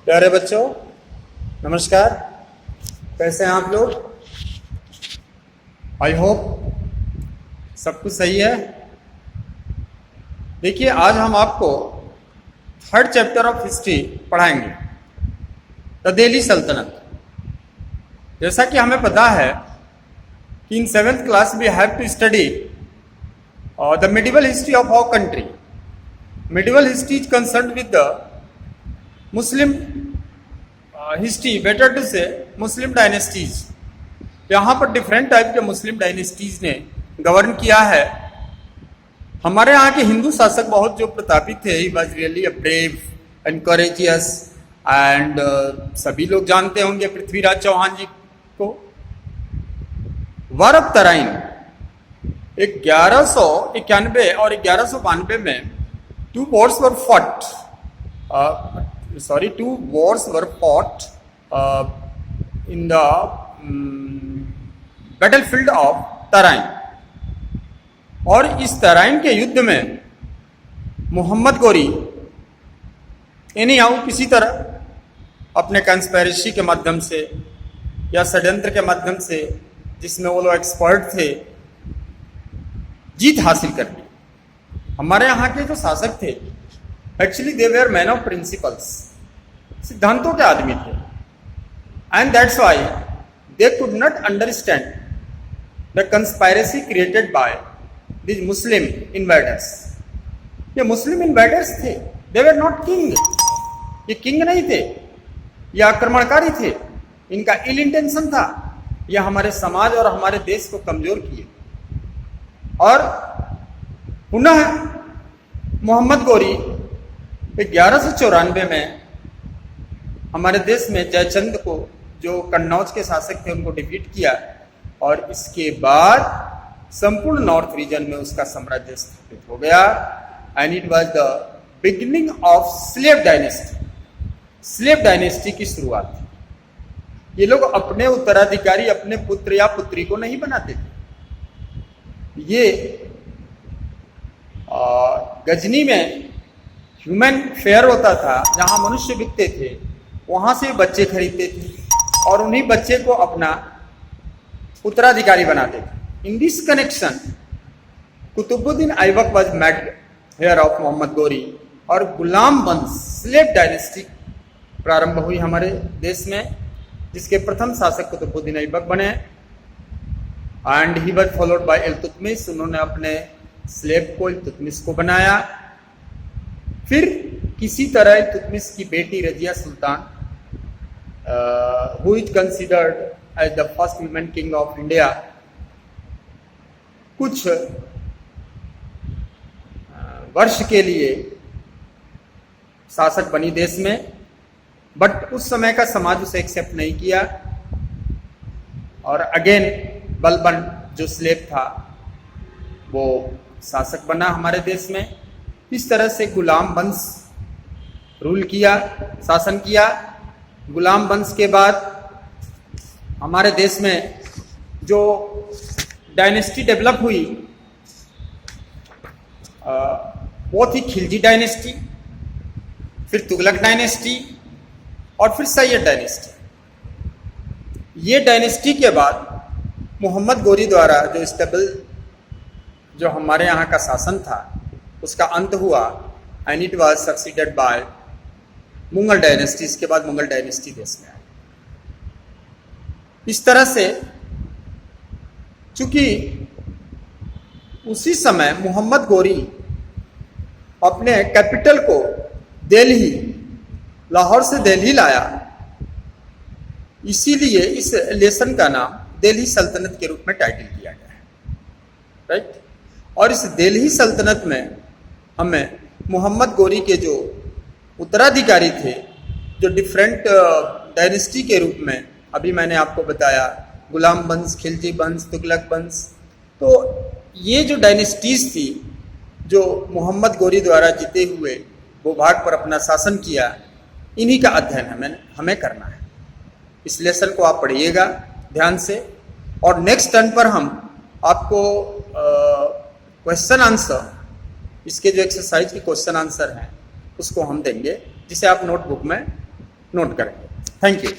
प्यारे बच्चों, नमस्कार। कैसे हैं आप लोग? आई होप सब कुछ सही है। देखिए, आज हम आपको थर्ड चैप्टर ऑफ हिस्ट्री पढ़ाएंगे, द दिल्ली सल्तनत। जैसा कि हमें पता है कि इन 7th class we have to study the medieval history of our country. Medieval history is concern with the Muslim history, better to say Muslim dynasties. यहाँ पर डिफरेंट टाइप के मुस्लिम डायनेस्टीज ने गवर्न किया है। हमारे यहाँ के हिंदू शासक बहुत जो प्रतापित थे, he was really a brave and courageous and सभी लोग जानते होंगे पृथ्वीराज चौहान जी को। वार ऑफ तराइन 1191 और 1192 में two wars were fought in the battlefield of Tarain. और इस तराइन के युद्ध में मोहम्मद गोरी किसी तरह अपने कंस्पिरेसी के माध्यम से या षड्यंत्र के माध्यम से, जिसमें वो लोग एक्सपर्ट थे, जीत हासिल कर ली। हमारे यहाँ के जो शासक थे, actually they were men of principles, सिद्धांतों के आदमी थे। And that's why they could not understand the conspiracy created by this Muslim invaders. ये मुस्लिम इन्वेडर्स थे, दे वेर नॉट किंग। ये किंग नहीं थे, ये आक्रमणकारी थे। इनका इल इंटेंशन था, यह हमारे समाज और हमारे देश को कमजोर किए। और पुनः मोहम्मद गोरी 1194 में हमारे देश में जयचंद को, जो कन्नौज के शासक थे, उनको डिफीट किया। और इसके बाद संपूर्ण नॉर्थ रीजन में उसका साम्राज्य स्थापित हो गया। And it was the beginning of slave dynasty. Slave dynasty की शुरुआत थी। ये लोग अपने उत्तराधिकारी अपने पुत्र या पुत्री को नहीं बनाते थे। ये गजनी में ह्यूमन फेयर होता था, जहां मनुष्य बिकते थे, वहां से बच्चे खरीदते थे और उन्हीं बच्चे को अपना उत्तराधिकारी बनाते थे। In this connection Qutbuddin Aibak was made heir of Mohammad Ghori और गुलाम वंश स्लेव डायनेस्टी प्रारंभ हुई हमारे देश में, जिसके प्रथम शासक कुतुबुद्दीन ऐबक बने। And he was followed by Iltutmish. उन्होंने अपने स्लेव को इल्तुतमिश को बनाया। फिर किसी तरह इल्तुतमिश की बेटी Razia Sultan, who is considered as the first women king of India, कुछ वर्ष के लिए शासक बनी देश में। बट उस समय का समाज उसे एक्सेप्ट नहीं किया। और अगेन बलबन जो स्लेव था वो शासक बना हमारे देश में। इस तरह से गुलाम वंश रूल किया, शासन किया। गुलाम वंश के बाद हमारे देश में जो डायनेस्टी डेवलप हुई वो थी खिलजी डायनेस्टी, फिर तुगलक डायनेस्टी और फिर सैयद डायनेस्टी। ये डायनेस्टी के बाद मोहम्मद गोरी द्वारा जो स्टेबल जो हमारे यहाँ का शासन था, उसका अंत हुआ। And it was succeeded by Mughal dynasty. इसके बाद मुगल डायनेस्टी देश में आई। इस तरह से चूंकि उसी समय मोहम्मद गोरी अपने कैपिटल को दिल्ली, लाहौर से दिल्ली लाया, इसीलिए इस लेसन का नाम दिल्ली सल्तनत के रूप में टाइटल किया गया है, राइट। और इस दिल्ली सल्तनत में हमें मोहम्मद गोरी के जो उत्तराधिकारी थे, जो डिफरेंट डायनेस्टी के रूप में अभी मैंने आपको बताया, गुलाम वंश, खिलजी वंश, तुगलक वंश, तो ये जो डायनेस्टीज थी जो मोहम्मद गोरी द्वारा जीते हुए भूभाग पर अपना शासन किया, इन्हीं का अध्ययन हमें करना है। इस लेसन को आप पढ़िएगा ध्यान से। और नेक्स्ट टर्न पर हम आपको क्वेश्चन आंसर, इसके जो एक्सरसाइज के क्वेश्चन आंसर हैं उसको हम देंगे, जिसे आप नोटबुक में नोट करेंगे। Thank you.